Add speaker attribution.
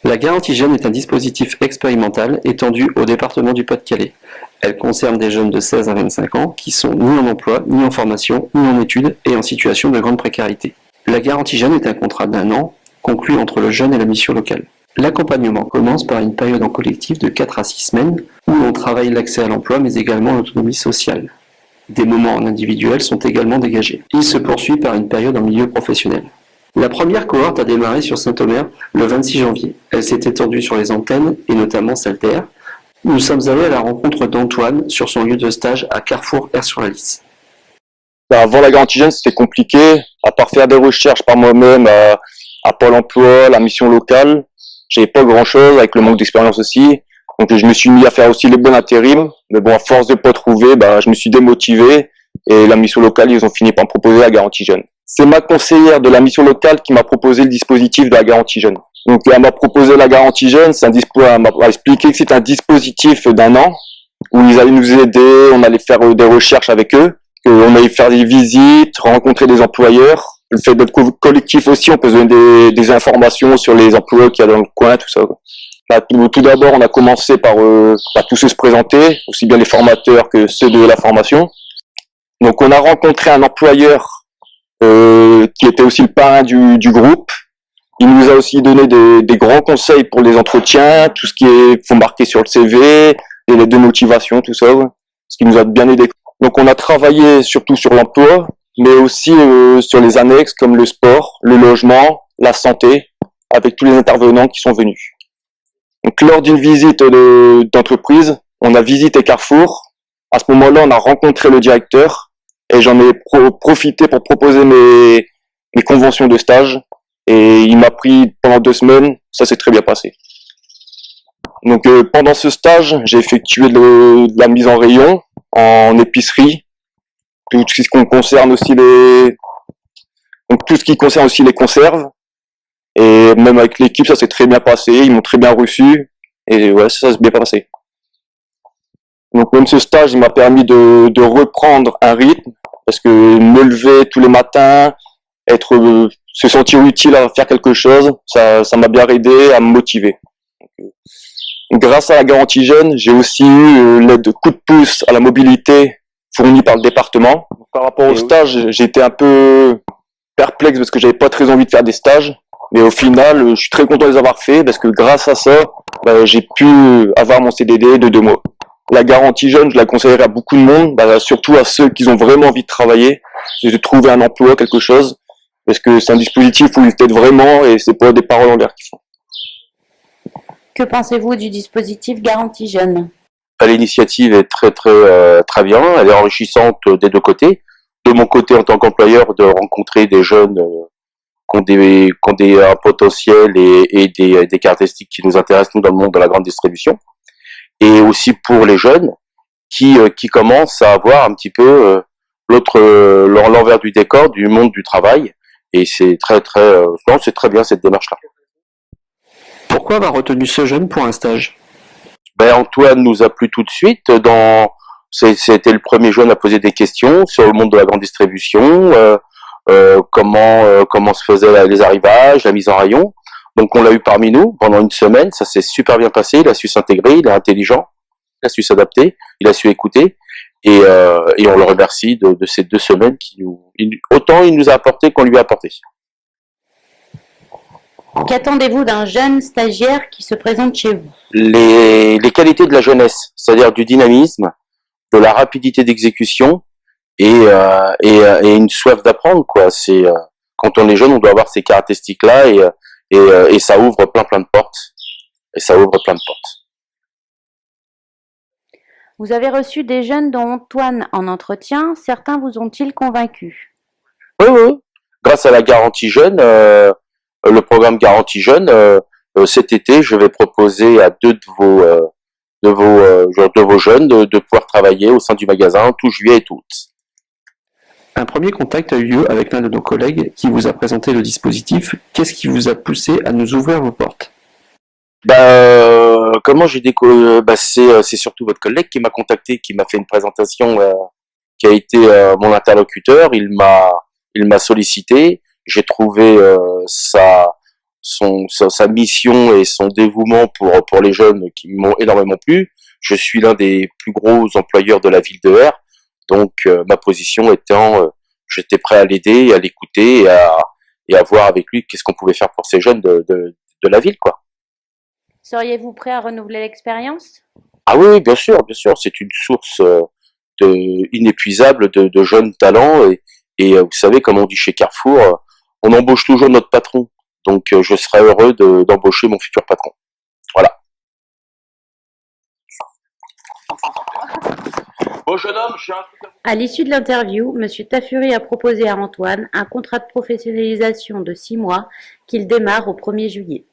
Speaker 1: La garantie jeunes est un dispositif expérimental étendu au département du Pas-de-Calais. Elle concerne des jeunes de 16 à 25 ans qui sont ni en emploi, ni en formation, ni en études et en situation de grande précarité. La garantie jeune est un contrat d'1 an conclu entre le jeune et la mission locale. L'accompagnement commence par une période en collectif de 4 à 6 semaines où l'on travaille l'accès à l'emploi mais également l'autonomie sociale. Des moments en individuel sont également dégagés. Il se poursuit par une période en milieu professionnel. La première cohorte a démarré sur Saint-Omer le 26 janvier. Elle s'est étendue sur les antennes, et notamment celle d'Air. Nous sommes allés à la rencontre d'Antoine sur son lieu de stage à Carrefour Air-sur-la-Lys.
Speaker 2: Avant la garantie jeune, c'était compliqué. À part faire des recherches par moi-même à Pôle emploi, la mission locale, j'avais pas grand-chose avec le manque d'expérience aussi. Donc je me suis mis à faire aussi les bons intérims. Mais bon, à force de pas trouver, je me suis démotivé. Et la mission locale, ils ont fini par me proposer la garantie jeune. C'est ma conseillère de la mission locale qui m'a proposé le dispositif de la garantie jeune. Donc elle m'a proposé la garantie jeune, elle m'a expliqué que c'est un dispositif d'1 an où ils allaient nous aider, on allait faire des recherches avec eux, on allait faire des visites, rencontrer des employeurs. Le fait d'être collectif aussi, on peut se donner des informations sur les emplois qu'il y a dans le coin, tout ça. Tout d'abord, on a commencé par tous ceux se présenter, aussi bien les formateurs que ceux de la formation. Donc on a rencontré un employeur qui était aussi le parrain du groupe. Il nous a aussi donné des grands conseils pour les entretiens, tout ce qui est faut marquer sur le CV, et les deux motivations, tout ça, ce qui nous a bien aidé. Donc on a travaillé surtout sur l'emploi, mais aussi sur les annexes comme le sport, le logement, la santé, avec tous les intervenants qui sont venus. Donc lors d'une visite d'entreprise, on a visité Carrefour. À ce moment-là, on a rencontré le directeur et j'en ai profité pour proposer mes conventions de stage. Et il m'a pris pendant 2 semaines, ça s'est très bien passé. Donc pendant ce stage, j'ai effectué de la mise en rayon, en épicerie, tout ce qui concerne aussi les conserves. Et même avec l'équipe, ça s'est très bien passé, ils m'ont très bien reçu, et ouais, ça s'est bien passé. Donc même ce stage, il m'a permis de reprendre un rythme, parce que me lever tous les matins, se sentir utile à faire quelque chose, ça m'a bien aidé à me motiver. Donc, grâce à la garantie jeune, j'ai aussi eu l'aide de coup de pouce à la mobilité fournie par le département. Par rapport au stage, j'ai été un peu perplexe parce que j'avais pas très envie de faire des stages. Mais au final, je suis très content de les avoir fait parce que grâce à ça, j'ai pu avoir mon CDD de 2 mois. La garantie jeune, je la conseillerais à beaucoup de monde, surtout à ceux qui ont vraiment envie de travailler, de trouver un emploi, quelque chose, parce que c'est un dispositif où ils t'aident vraiment et c'est pas des paroles en l'air qu'ils font.
Speaker 3: Que pensez-vous du dispositif Garantie Jeune?
Speaker 4: L'initiative est très bien, elle est enrichissante des deux côtés. De mon côté, en tant qu'employeur, de rencontrer des jeunes qui ont un potentiel et des caractéristiques qui nous intéressent, nous, dans le monde de la grande distribution. Et aussi pour les jeunes qui commencent à avoir un petit peu l'envers du décor du monde du travail. Et c'est c'est très bien cette démarche-là.
Speaker 1: Pourquoi avoir retenu ce jeune pour un stage?
Speaker 4: Antoine nous a plu tout de suite. C'était le premier jeune à poser des questions sur le monde de la grande distribution, comment se faisaient les arrivages, la mise en rayon. Donc on l'a eu parmi nous pendant 1 semaine, ça s'est super bien passé, il a su s'intégrer, il est intelligent, il a su s'adapter, il a su écouter, et on le remercie de ces 2 semaines autant il nous a apporté qu'on lui a apporté.
Speaker 3: Qu'attendez-vous d'un jeune stagiaire qui se présente chez vous?
Speaker 4: Les qualités de la jeunesse, c'est-à-dire du dynamisme, de la rapidité d'exécution et une soif d'apprendre, quoi. C'est quand on est jeune, on doit avoir ces caractéristiques-là et ça ouvre plein de portes. Et ça ouvre plein de portes.
Speaker 3: Vous avez reçu des jeunes dont Antoine en entretien, certains vous ont-ils convaincu?
Speaker 4: Oui. Grâce à la garantie jeune, le programme garantie jeune, cet été, je vais proposer à 2 de vos jeunes de pouvoir travailler au sein du magasin tout juillet et tout août.
Speaker 1: Un premier contact a eu lieu avec l'un de nos collègues qui vous a présenté le dispositif. Qu'est-ce qui vous a poussé à nous ouvrir vos portes?
Speaker 4: Comment j'ai découvert? C'est surtout votre collègue qui m'a contacté, qui m'a fait une présentation, qui a été mon interlocuteur. Il m'a sollicité. J'ai trouvé sa mission et son dévouement pour les jeunes qui m'ont énormément plu. Je suis l'un des plus gros employeurs de la ville de Aire, donc ma position étant, j'étais prêt à l'aider, à l'écouter et à voir avec lui qu'est-ce qu'on pouvait faire pour ces jeunes de la ville, quoi.
Speaker 3: Seriez-vous prêt à renouveler l'expérience?
Speaker 4: Ah oui, bien sûr, c'est une source inépuisable de jeunes talents et vous savez, comme on dit chez Carrefour, on embauche toujours notre patron. Donc je serais heureux d'embaucher mon futur patron. Voilà. Bon jeune homme, j'ai un truc à vous...
Speaker 3: À l'issue de l'interview, M. Tafuri a proposé à Antoine un contrat de professionnalisation de 6 mois qu'il démarre au 1er juillet.